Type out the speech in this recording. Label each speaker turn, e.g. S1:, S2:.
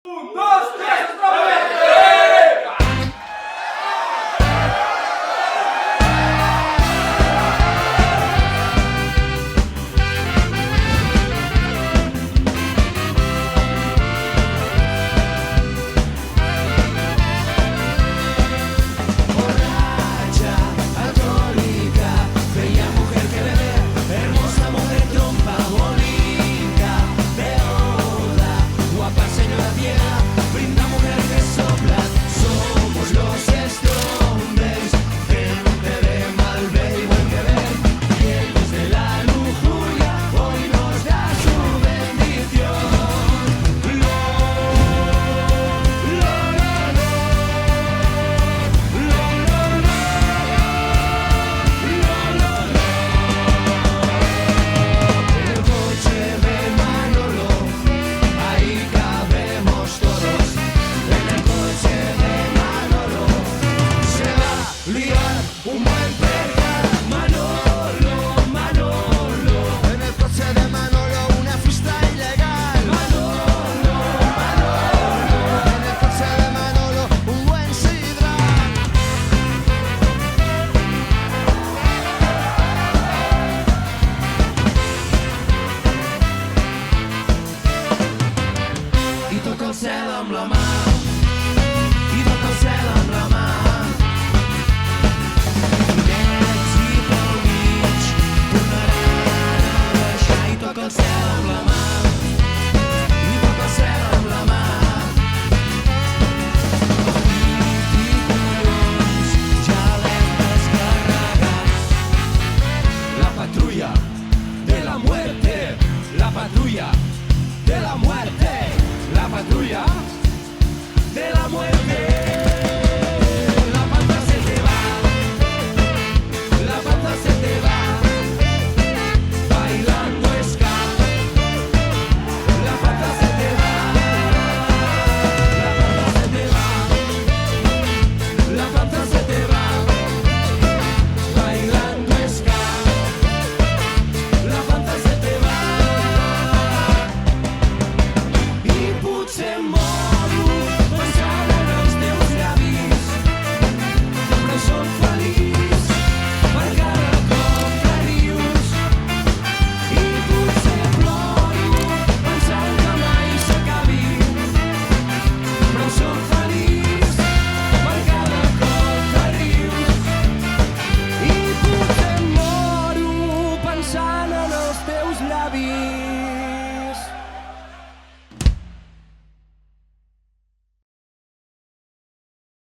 S1: Un, dos, tres, otra vez.
S2: Un buen percal, Manolo, Manolo. En el coche de Manolo una fiesta ilegal. Manolo, Manolo. En el coche de Manolo un buen sidra. I toca el cel amb la mà. I toca el cel amb la mà. El cel amb la mà.